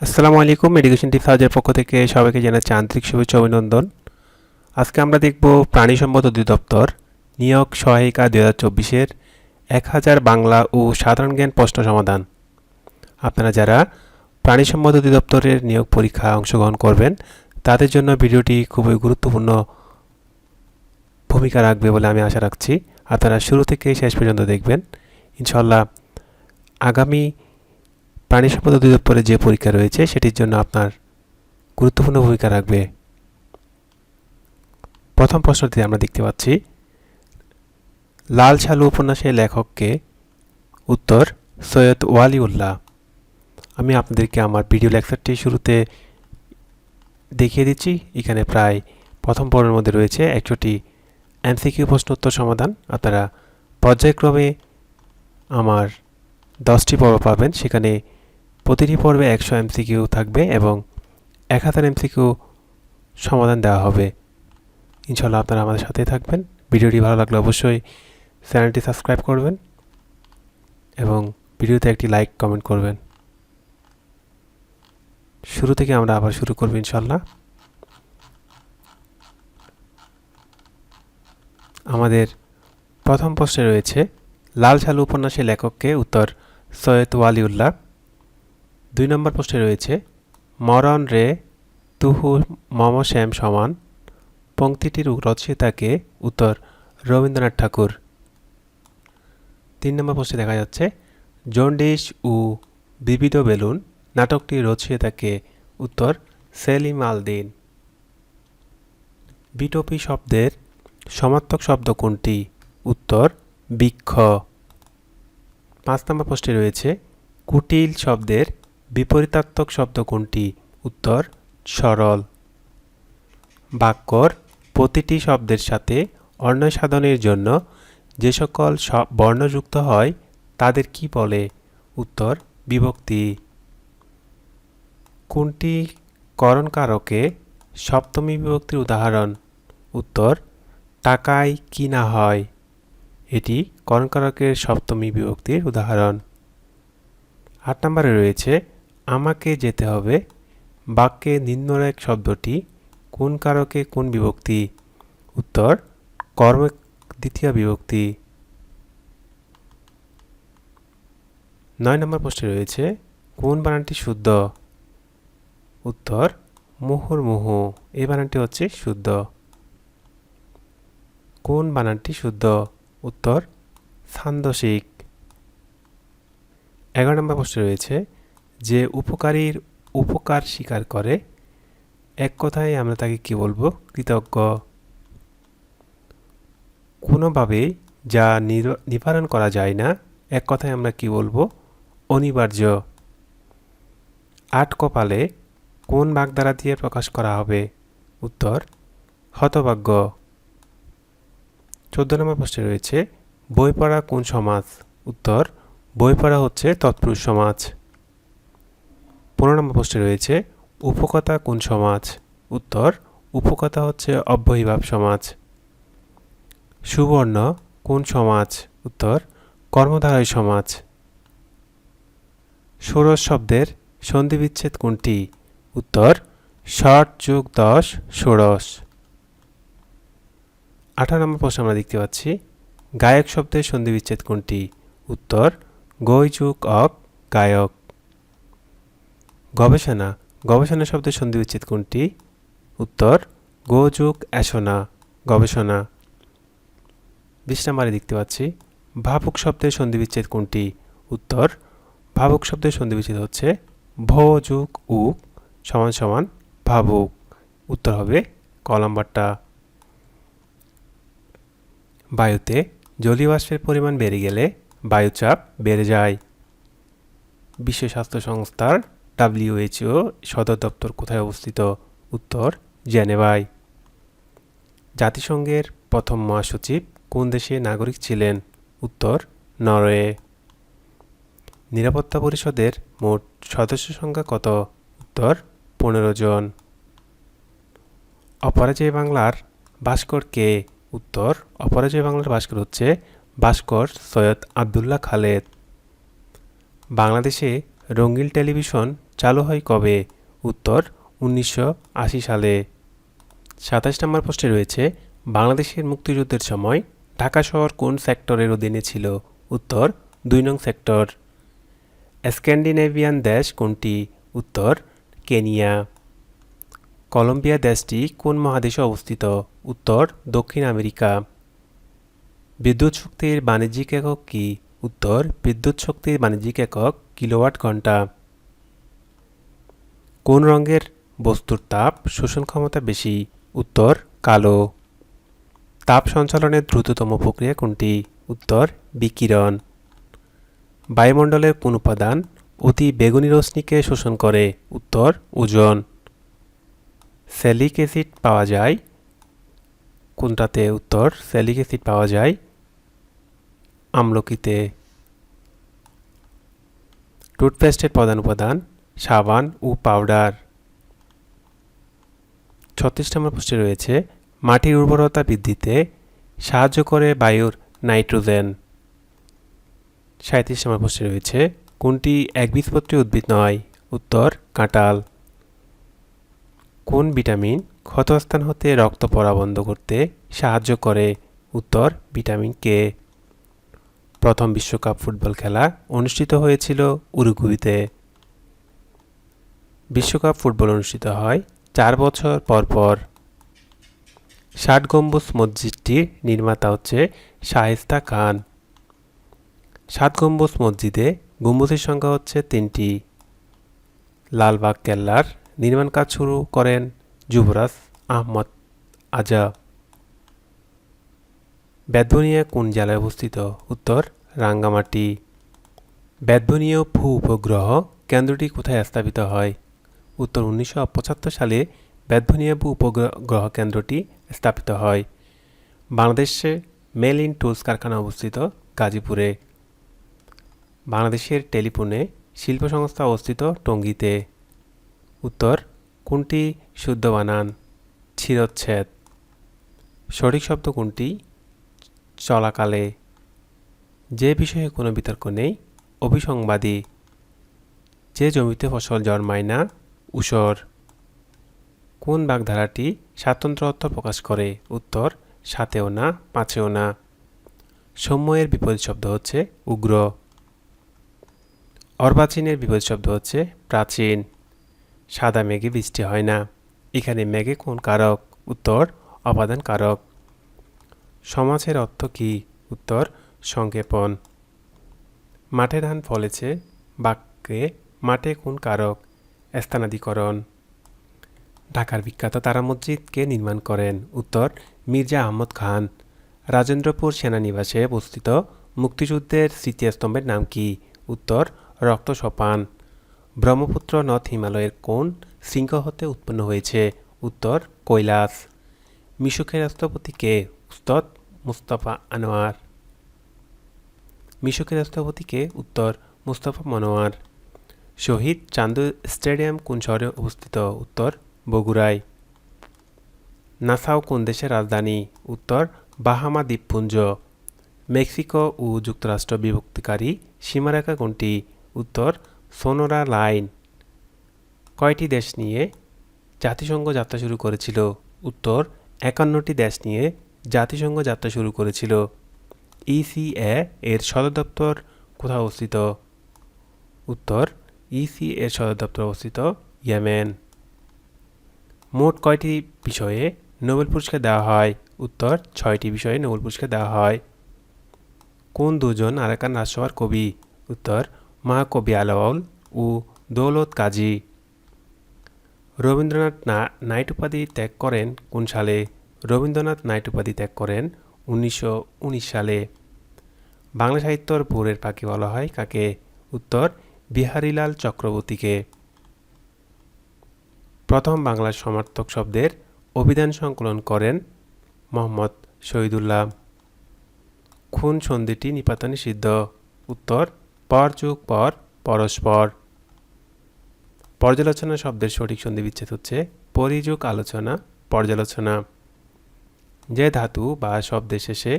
আসসালামু আলাইকুম। Education tips হাউজের পক্ষ থেকে সবাইকে জানাচ্ছি আন্তরিক শুভেচ্ছা অভিনন্দন। আজকে আমরা দেখব প্রাণী সম্পদ অধিদপ্তর নিয়োগ সহায়িকা 2024-এর 1000 বাংলা ও সাধারণ জ্ঞান প্রশ্ন সমাধান। আপনারা যারা প্রাণী সম্পদ অধিদপ্তরের নিয়োগ পরীক্ষায় অংশগ্রহণ করবেন তাদের জন্য ভিডিওটি খুবই গুরুত্বপূর্ণ ভূমিকা রাখবে বলে আমি আশা রাখছি। আপনারা শুরু থেকে শেষ পর্যন্ত দেখবেন। ইনশাআল্লাহ আগামী প্রাণী সম্পদ অধিদপ্তরের যে পরীক্ষা রয়েছে সেটির জন্য আপনার গুরুত্বপূর্ণ ভূমিকা রাখবে। প্রথম প্রশ্নটি আমরা দেখতে পাচ্ছি, লাল সালু উপন্যাসের লেখককে? উত্তর, সৈয়দ ওয়ালিউল্লাহ। আমি আপনাদেরকে আমার ভিডিও লেকচারটি শুরুতে দেখিয়ে দিচ্ছি। এখানে প্রায় প্রথম পর্বের মধ্যে রয়েছে 61টি এমসিকিউ প্রশ্ন উত্তর সমাধান। আপনারা পর্যায়ক্রমে আমার 10টি পর্ব পাবেন। সেখানে প্রতিটি পর্বে 100 এমসিকিউ থাকবে এবং 1000 এমসিকিউ সমাধান দেওয়া হবে। ইনশাআল্লাহ আপনারা আমাদের সাথেই থাকবেন। ভিডিওটি ভালো লাগলে অবশ্যই চ্যানেলটি সাবস্ক্রাইব করবেন এবং ভিডিওতে একটি লাইক কমেন্ট করবেন। শুরু থেকে আমরা আবার শুরু করব ইনশাআল্লাহ। আমাদের প্রথম প্রশ্নে রয়েছে, লাল সালু উপন্যাসের লেখককে? উত্তর, সৈয়দ ওয়ালিউল্লাহ। 2 নম্বর প্রশ্নে রয়েছে, মরণ রে তুহু মম শ্যাম সমান পংক্তিটির রচয়িতাকে? উত্তর, রবীন্দ্রনাথ ঠাকুর। 3 নম্বর প্রশ্নে দেখা যাচ্ছে, জন্ডিস ও বিবিধ বেলুন নাটকটির রচয়িতাকে? উত্তর, সেলিম আল দীন। বিটোপি শব্দের সমার্থক শব্দ কোনটি? উত্তর, বৃক্ষ। 5 নম্বর প্রশ্নে রয়েছে, কুটিল শব্দের বিপরীতার্থক শব্দ কোনটি? উত্তর, সরল। বাক্যর প্রতিটি শব্দের সাথে অন্বয় সাধনের জন্য যে সকল বর্ণ যুক্ত হয় তাদের কি বলে? উত্তর, বিভক্তি। কোনটি করণকারকে সপ্তমী বিভক্তির উদাহরণ? উত্তর, টাকায় কিনা হয়। এটি করণকারকের সপ্তমী বিভক্তির উদাহরণ। 8 নম্বরে রয়েছে, আমাকে যেতে হবে বাক্যে নিম্নরেখ শব্দটি কোন কারকে কোন বিভক্তি? উত্তর, কর্ম দ্বিতীয় বিভক্তি। 9 নম্বর প্রশ্নে রয়েছে, কোন বানানটি শুদ্ধ? উত্তর, মুহুর্মুহু। এই বানানটি হচ্ছে শুদ্ধ। কোন বানানটি শুদ্ধ? উত্তর, ছান্দসিক। 11 নম্বর প্রশ্নে রয়েছে, যে উপকারীর উপকার স্বীকার করে এক কথায় আমরা তাকে কি বলবো? কৃতজ্ঞ। কোনোভাবে যা নিবারণ করা যায় না এক কথায় আমরা কি বলবো? অনিবার্য। 8 কপালে কোন বাগধারা দিয়ে প্রকাশ করা হবে? উত্তর, হতভাগ্য। 14 নম্বর প্রশ্নে রয়েছে, বই পড়া কোন সমাজ? উত্তর, বই পড়া হচ্ছে তৎপুরুষ সমাজ। 15 নম্বর প্রশ্নে রয়েছে, উপকথা কোন সমাজ? উত্তর, উপকথা হচ্ছে অব্যয়ীভাব সমাজ। সুবর্ণ কোন সমাজ? উত্তর, কর্মধারয় সমাজ। ষোড়শ শব্দের সন্ধিবিচ্ছেদ কোনটি? উত্তর, ষট যোগ 10 ষোড়শ। 18 নম্বর প্রশ্ন আমরা দেখতে পাচ্ছি, গায়ক শব্দের সন্ধিবিচ্ছেদ কোনটি? উত্তর, গৈ যোগ অক গায়ক। গবেষণা গবেষণা শব্দের সন্ধিবিচ্ছেদ কোনটি? উত্তর, গো যোগ এসনা গবেষণা। 20 নম্বরে দেখতে পাচ্ছি, ভাবুক শব্দের সন্ধিবিচ্ছেদ কোনটি? উত্তর, ভাবুক শব্দের সন্ধিবিচ্ছেদ হচ্ছে ভ যোগ উক সমান সমান ভাবুক। উত্তর হবে ক নাম্বারটা। বায়ুতে জলীয় বাষ্পের পরিমাণ বেড়ে গেলে বায়ুচাপ বেড়ে যায়। বিশ্ব স্বাস্থ্য সংস্থার WHO সদর দপ্তর কোথায় অবস্থিত? উত্তর, জেনেভায়। জাতিসংঘের প্রথম মহাসচিব কোন দেশের নাগরিক ছিলেন? উত্তর, নরওয়ে। নিরাপত্তা পরিষদের মোট সদস্য সংখ্যা কত? উত্তর, 15 জন। অপরাজেয় বাংলার ভাস্কর কে? উত্তর, অপরাজেয় বাংলার ভাস্কর হচ্ছে ভাস্কর সৈয়দ আবদুল্লাহ খালেদ। বাংলাদেশে রঙিন টেলিভিশন চালু হয় কবে? উত্তর 1980 সালে। 27 নম্বর প্রশ্নে রয়েছে বাংলাদেশের মুক্তিযুদ্ধের সময় ঢাকা শহর কোন সেক্টরের অধীনে ছিল? উত্তর 2 নং সেক্টর। স্ক্যান্ডিনেভিয়ান দেশ কোনটি? উত্তর কেনিয়া। কলম্বিয়া দেশটি কোন মহাদেশে অবস্থিত? উত্তর দক্ষিণ আমেরিকা। বিদ্যুৎ শক্তির বাণিজ্যিক একক কি? উত্তর বিদ্যুৎ শক্তির বাণিজ্যিক একক কিলোওয়াট ঘন্টা। কোন রঙের বস্তুর তাপ শোষণ ক্ষমতা বেশি? উত্তর কালো। তাপ সঞ্চালনের দ্রুততম প্রক্রিয়া কোনটি? উত্তর বিকিরণ। বায়ুমণ্ডলের কোন উপাদান অতি বেগুনি রশ্মিকে শোষণ করে? উত্তর ওজোন। স্যালিক অ্যাসিড পাওয়া যায় কোনটাতে? উত্তর স্যালিক অ্যাসিড পাওয়া যায় আমলকিতে। টুথপেস্টের প্রধান উপাদান সাবান ও পাউডার। 36 নম্বর প্রশ্নে রয়েছে মাটির উর্বরতা বৃদ্ধিতে সাহায্য করে বায়ুর নাইট্রোজেন। 37 নম্বর প্রশ্নে রয়েছে কোনটি একবীজপত্রী উদ্ভিদ নয়? উত্তর কাঁঠাল। কোন ভিটামিন ক্ষতস্থান হতে রক্ত পড়া বন্ধ করতে সাহায্য করে? উত্তর ভিটামিন কে। প্রথম বিশ্বকাপ ফুটবল খেলা অনুষ্ঠিত হয়েছিল উরুগুয়েতে। বিশ্বকাপ ফুটবল অনুষ্ঠিত হয় 4 বছর পর পর। 60 গম্বুজ মসজিদটির নির্মাতা হচ্ছে শায়েস্তা খান। 7 গম্বুজ মসজিদে গম্বুজের সংখ্যা হচ্ছে 3টি। লালবাগ কেল্লার নির্মাণ কাজ শুরু করেন যুবরাজ আহমদ আজা। বেতবুনিয়া কোন জেলায় অবস্থিত? উত্তর রাঙ্গামাটি। বেতবুনিয়া ভূ উপগ্রহ কেন্দ্রটি কোথায় স্থাপিত হয়? উত্তর 1975 সালে বেতবুনিয়া ভূ উপগ্রহ কেন্দ্রটি স্থাপিত হয়। বাংলাদেশে মেল ইন টুলস কারখানা অবস্থিত গাজীপুরে। বাংলাদেশের টেলিফোনে শিল্প সংস্থা অবস্থিত টঙ্গীতে। উত্তর কোনটি শুদ্ধ বানান? শিরচ্ছেদ। সঠিক শব্দ কোনটি? চলাকালে। যে বিষয়ে কোনো বিতর্ক নেই অভিসংবাদী। যে জমিতে ফসল জন্মায় না ঊষর। কোন বাগধারাটি স্বাতন্ত্র্য অর্থ প্রকাশ করে? উত্তর সাতেও না পাঁচেও না। সৌম্যের বিপরীত শব্দ হচ্ছে উগ্র। অর্বাচীনের বিপরীত শব্দ হচ্ছে প্রাচীন। সাদা মেঘে বৃষ্টি হয় না। এখানে মেঘে কোন কারক? উত্তর অপাদান কারক। সমাসের অর্থ কি? উত্তর সংক্ষেপণ। মাঠে ধান ফলেছে বাক্যে মাঠে কোন কারক? স্থানাধিকরণ। ঢাকার বিখ্যাত তারা মসজিদ কে নির্মাণ করেন? উত্তর মির্জা আহমদ খান। রাজেন্দ্রপুর সেনানিবাসে অবস্থিত মুক্তিযুদ্ধের স্মৃতিস্তম্ভের নাম কি? উত্তর রক্ত সোপান। ব্রহ্মপুত্র নদ হিমালয়ের কোন শৃঙ্গ হতে উৎপন্ন হয়েছে? উত্তর কৈলাস। মিশুকের রাষ্ট্রপতি কে? উস্তাদ মুস্তাফা আনোয়ার। মিশুকের রাষ্ট্রপতি কে? উত্তর মুস্তাফা মনোয়ার। শহীদ চান্দু স্টেডিয়াম কোন শহরে অবস্থিত? উত্তর বগুড়ায়। নাসাউ কোন দেশের রাজধানী? উত্তর বাহামা দ্বীপপুঞ্জ। মেক্সিকো ও যুক্তরাষ্ট্র বিভক্তিকারী সীমারেখা কোনটি? উত্তর সোনোরা লাইন। কয়টি দেশ নিয়ে জাতিসংঘ যাত্রা শুরু করেছিল? উত্তর 51টি দেশ নিয়ে জাতিসংঘ যাত্রা শুরু করেছিল। ইসিএ এর সদর দপ্তর কোথায় অবস্থিত? উত্তর ইসিএ এর সদর দপ্তর অবস্থিত ইয়েমেন। মোট কয়টি বিষয়ে নোবেল পুরস্কার দেওয়া হয়? উত্তর 6টি বিষয়ে নোবেল পুরস্কার দেওয়া হয়। কোন দুজন আরাকান রাজসভার কবি? উত্তর মহাকবি আলাওল ও দৌলত কাজী। রবীন্দ্রনাথ নাইট উপাধি ত্যাগ করেন কোন সালে? রবীন্দ্রনাথ নাইট উপাধি ত্যাগ করেন 1919 সালে। বাংলা সাহিত্যর ভোরের পাখি বলা হয় কাকে? উত্তর বিহারীলাল চক্রবর্তীকে। প্রথম বাংলা সমার্থক শব্দের অভিধান সংকলন করেন মোহাম্মদ শহীদুল্লাহ। কোন সন্ধিটি নিপাত নিষিদ্ধ? উত্তর পর যুগ পর পরস্পর। পর্যালোচনা শব্দের সঠিক সন্ধি বিচ্ছেদ হচ্ছে পরিযোগ আলোচনা পর্যালোচনা। যে ধাতু বা শব্দের শেষে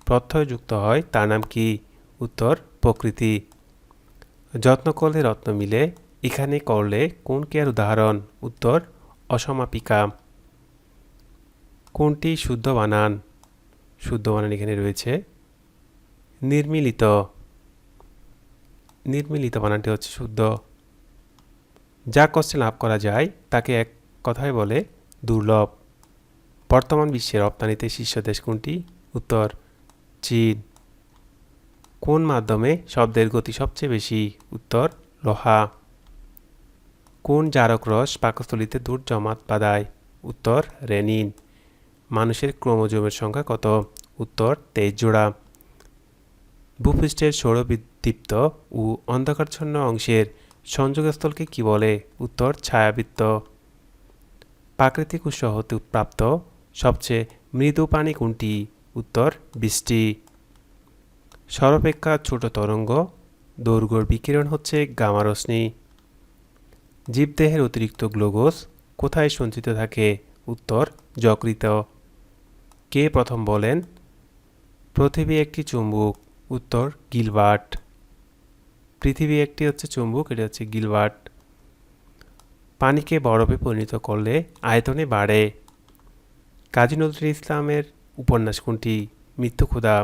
প্রত্যয় যুক্ত হয় তার নাম কি? উত্তর প্রকৃতি। যত্ন করলে রত্ন মিলে এখানে করলে কোন ক্রিয়ার উদাহরণ? উত্তর অসমাপিকা। কোনটি শুদ্ধ বানান? শুদ্ধ বানান এখানে রয়েছে নির্মিলিত। নির্মিলিত বানানটি হচ্ছে শুদ্ধ। যা কষ্টে লাভ করা যায় তাকে এক কথায় বলে দুর্লভ। বর্তমান বিশ্বের রপ্তানিতে শীর্ষ দেশ কোনটি? উত্তর চীন। কোন মাধ্যমে শব্দের গতি সবচেয়ে বেশি? উত্তর লোহা। কোন জারক রস পাকস্থলীতে দুধ জমাট বাঁধায়? উত্তর রেনিন। মানুষের ক্রোমোজোমের সংখ্যা কত? উত্তর 23 জোড়া। ভূপৃষ্ঠের সৌরদীপ্ত ও অন্ধকারচ্ছন্ন অংশের সংযোগস্থলকে কি বলে? উত্তর ছায়াবৃত্ত। প্রাকৃতিক উৎস হতে প্রাপ্ত সবচেয়ে মৃদু পানি কোনটি? উত্তর বৃষ্টি। সর্বাপেক্ষা ছোট তরঙ্গ দৈর্ঘ্যের বিকিরণ হচ্ছে গামা রশ্মি। জীবদেহের অতিরিক্ত গ্লুকোজ কোথায় সঞ্চিত থাকে? উত্তর যকৃত। কে প্রথম বলেন পৃথিবী একটি চুম্বক? উত্তর গিলবার্ট। পৃথিবী একটি হচ্ছে চুম্বক, এটা হচ্ছে গিলবার্ট। পানিকে বরফে পরিণত করলে আয়তনে বাড়ে। কাজী নজরুল ইসলামের উপন্যাস কোনটি? মৃত্যুক্ষুধা।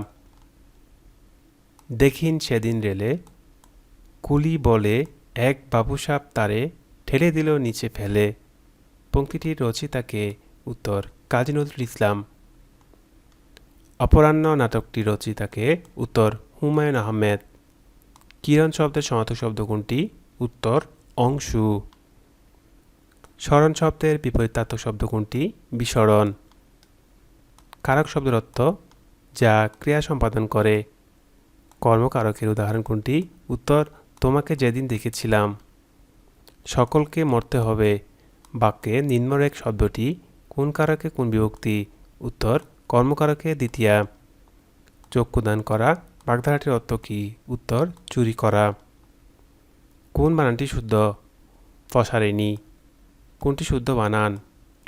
দেখিন সেদিন রেলে কুলি বলে এক বাবুসাপ তারে ঠেলে দিল নিচে ফেলে। পংক্তিটির রচয়িতাকে? উত্তর কাজী নজরুল ইসলাম। অপরাহ্ন নাটকটির রচয়িতাকে? উত্তর হুমায়ুন আহমেদ। কিরণ শব্দের সমার্থক শব্দ কোনটি? উত্তর অংশু। স্মরণ শব্দের বিপরীতার্থক শব্দ কোনটি? বিস্মরণ। কারক শব্দের অর্থ যা ক্রিয়া সম্পাদন করে। কর্মকারকের উদাহরণ কোনটি? উত্তর তোমাকে যেদিন দেখেছিলাম। সকলকে মরতে হবে বাক্যে নিম্নরেখ শব্দটি কোন কারকে কোন বিভক্তি? উত্তর কর্মকারকে দ্বিতীয়া। চক্ষুদান করা বাগধারাটির অর্থ কী? উত্তর চুরি করা। কোন বানানটি শুদ্ধ? প্রসারিণী। কোনটি শুদ্ধ বানান?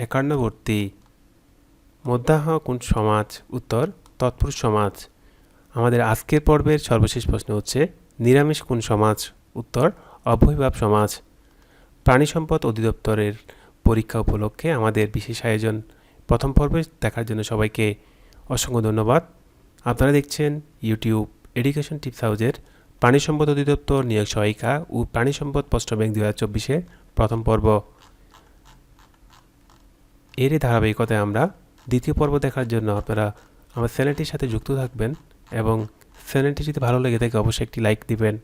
একান্নবর্তী। মধ্যাহ্ন কোন সমাজ? উত্তর তৎপুরুষ সমাজ। আমাদের আজকের পর্বের সর্বশেষ প্রশ্ন হচ্ছে নিরামিষ কোন সমাজ? উত্তর অব্যয়ভাব সমাজ। প্রাণী সম্পদ অধিদপ্তরের পরীক্ষা উপলক্ষে আমাদের বিশেষ আয়োজন প্রথম পর্বে দেখার জন্য সবাইকে অসংখ্য ধন্যবাদ। আপনারা দেখছেন ইউটিউব এডুকেশন টিপস হাউজের প্রাণী সম্পদ অধিদপ্তর নিয়োগ সহায়িকা ও প্রাণী সম্পদ প্রশ্ন ব্যাংক 2024-এর প্রথম পর্ব। এরই ধারাবাহিকতায় আমরা দ্বিতীয় পর্ব দেখার জন্য আপনারা আমার চ্যানেলটির সাথে যুক্ত থাকবেন এবং চ্যানেলটি যদি ভালো লেগে থাকে অবশ্যই একটি লাইক দিবেন।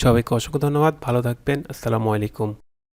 সবাইকে অসংখ্য ধন্যবাদ। ভালো থাকবেন। আসসালামু আলাইকুম।